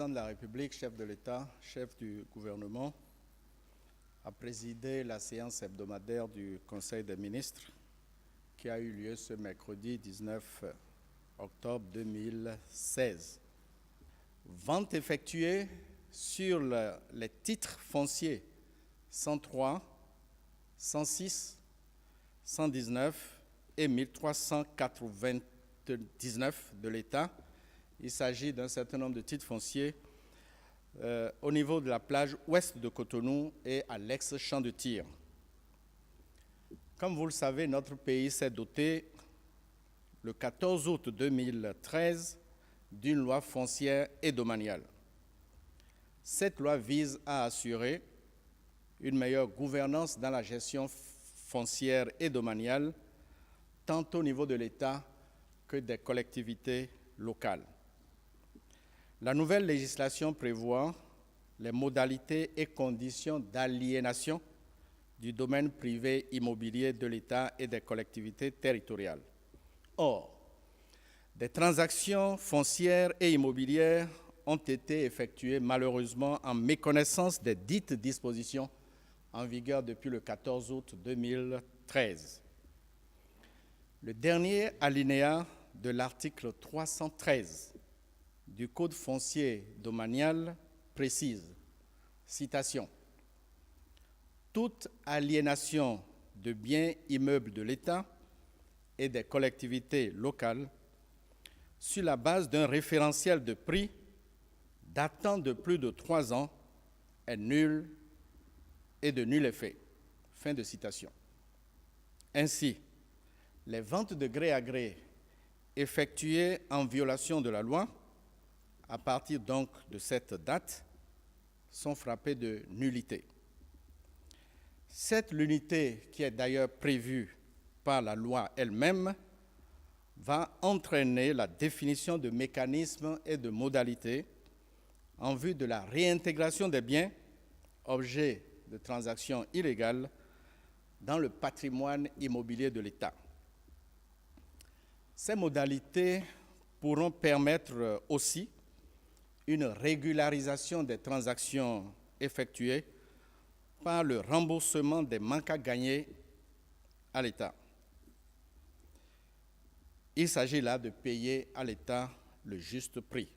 président de la République, chef de l'État, chef du gouvernement, a présidé la séance hebdomadaire du Conseil des ministres qui a eu lieu ce mercredi 19 octobre 2016. Vente effectuée sur les titres fonciers 103, 106, 119 et 1399 de l'État. Il s'agit d'un certain nombre de titres fonciers au niveau de la plage ouest de Cotonou et à l'ex-champ de tir. Comme vous le savez, notre pays s'est doté le 14 août 2013 d'une loi foncière et domaniale. Cette loi vise à assurer une meilleure gouvernance dans la gestion foncière et domaniale, tant au niveau de l'État que des collectivités locales. La nouvelle législation prévoit les modalités et conditions d'aliénation du domaine privé immobilier de l'État et des collectivités territoriales. Or, des transactions foncières et immobilières ont été effectuées malheureusement en méconnaissance des dites dispositions en vigueur depuis le 14 août 2013. Le dernier alinéa de l'article 313 du Code foncier domanial précise, citation, « Toute aliénation de biens immeubles de l'État et des collectivités locales sur la base d'un référentiel de prix datant de plus de 3 ans est nulle et de nul effet. » Fin de citation. Ainsi, les ventes de gré à gré effectuées en violation de la loi, à partir donc de cette date, sont frappées de nullité. Cette nullité, qui est d'ailleurs prévue par la loi elle-même, va entraîner la définition de mécanismes et de modalités en vue de la réintégration des biens, objets de transactions illégales, dans le patrimoine immobilier de l'État. Ces modalités pourront permettre aussi une régularisation des transactions effectuées par le remboursement des manques à gagner à l'État. Il s'agit là de payer à l'État le juste prix.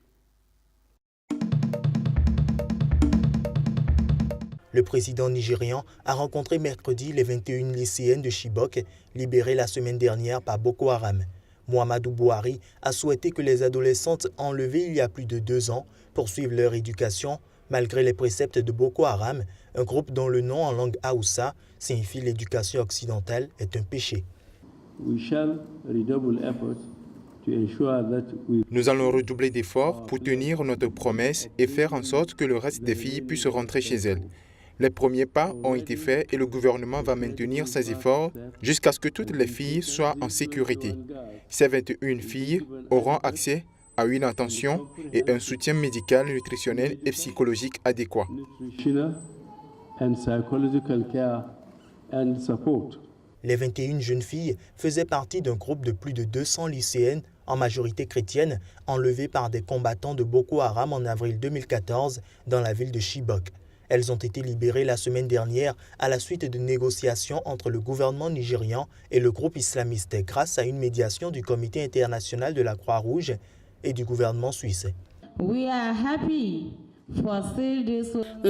Le président nigérian a rencontré mercredi les 21 lycéennes de Chibok, libérées la semaine dernière par Boko Haram. Muhammadu Buhari a souhaité que les adolescentes enlevées il y a plus de 2 ans poursuivent leur éducation malgré les préceptes de Boko Haram, un groupe dont le nom en langue Haoussa signifie l'éducation occidentale est un péché. Nous allons redoubler d'efforts pour tenir notre promesse et faire en sorte que le reste des filles puissent rentrer chez elles. Les premiers pas ont été faits et le gouvernement va maintenir ses efforts jusqu'à ce que toutes les filles soient en sécurité. Ces 21 filles auront accès à une attention et un soutien médical, nutritionnel et psychologique adéquat. Les 21 jeunes filles faisaient partie d'un groupe de plus de 200 lycéennes, en majorité chrétiennes, enlevées par des combattants de Boko Haram en avril 2014 dans la ville de Chibok. Elles ont été libérées la semaine dernière à la suite de négociations entre le gouvernement nigérian et le groupe islamiste grâce à une médiation du Comité international de la Croix-Rouge et du gouvernement suisse. Nous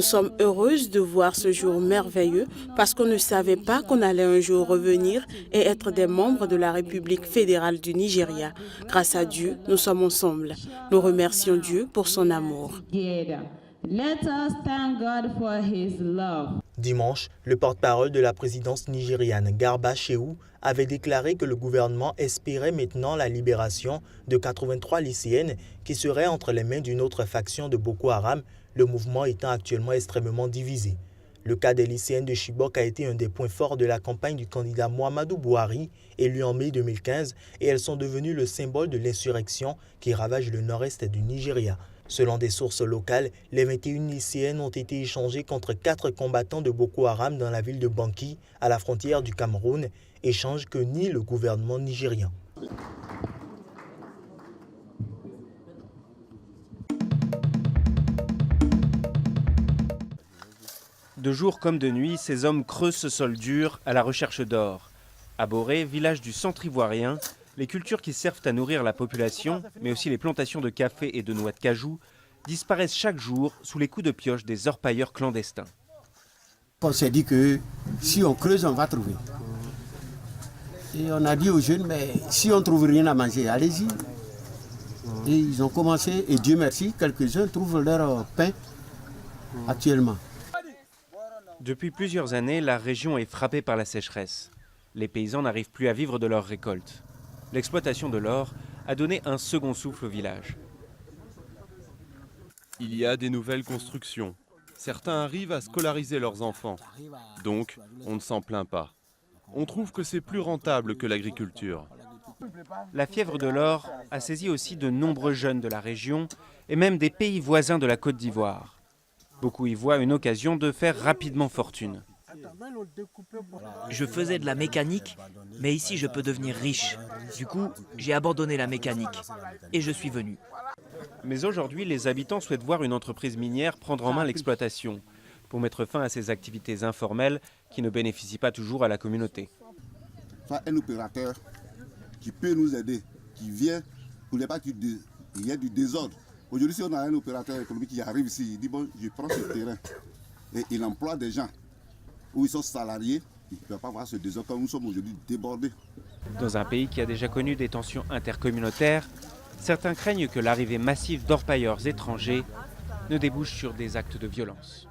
sommes heureuses de voir ce jour merveilleux parce qu'on ne savait pas qu'on allait un jour revenir et être des membres de la République fédérale du Nigeria. Grâce à Dieu, nous sommes ensemble. Nous remercions Dieu pour son amour. Let us thank God for His love. Dimanche, le porte-parole de la présidence nigériane, Garba Shehu, avait déclaré que le gouvernement espérait maintenant la libération de 83 lycéennes qui seraient entre les mains d'une autre faction de Boko Haram, le mouvement étant actuellement extrêmement divisé. Le cas des lycéennes de Chibok a été un des points forts de la campagne du candidat Muhammadu Buhari, élu en mai 2015, et elles sont devenues le symbole de l'insurrection qui ravage le nord-est du Nigeria. Selon des sources locales, les 21 lycéennes ont été échangées contre 4 combattants de Boko Haram dans la ville de Banki, à la frontière du Cameroun, échange que nie le gouvernement nigérian. De jour comme de nuit, ces hommes creusent ce sol dur à la recherche d'or. À Boré, village du centre ivoirien, les cultures qui servent à nourrir la population, mais aussi les plantations de café et de noix de cajou, disparaissent chaque jour sous les coups de pioche des orpailleurs clandestins. On s'est dit que si on creuse, on va trouver. Et on a dit aux jeunes, mais si on ne trouve rien à manger, allez-y. Et ils ont commencé, et Dieu merci, quelques-uns trouvent leur pain actuellement. Depuis plusieurs années, la région est frappée par la sécheresse. Les paysans n'arrivent plus à vivre de leurs récoltes. L'exploitation de l'or a donné un second souffle au village. Il y a des nouvelles constructions. Certains arrivent à scolariser leurs enfants. Donc, on ne s'en plaint pas. On trouve que c'est plus rentable que l'agriculture. La fièvre de l'or a saisi aussi de nombreux jeunes de la région et même des pays voisins de la Côte d'Ivoire. Beaucoup y voient une occasion de faire rapidement fortune. Je faisais de la mécanique, mais ici je peux devenir riche. Du coup, j'ai abandonné la mécanique et je suis venu. Mais aujourd'hui, les habitants souhaitent voir une entreprise minière prendre en main l'exploitation pour mettre fin à ces activités informelles qui ne bénéficient pas toujours à la communauté. Un opérateur qui peut nous aider, qui vient pour ne pas qu'il y ait du désordre. Aujourd'hui, si on a un opérateur économique qui arrive ici, il dit bon, je prends ce terrain et il emploie des gens où ils sont salariés, il ne peut pas avoir ce désordre comme nous sommes aujourd'hui débordés. Dans un pays qui a déjà connu des tensions intercommunautaires, certains craignent que l'arrivée massive d'orpailleurs étrangers ne débouche sur des actes de violence.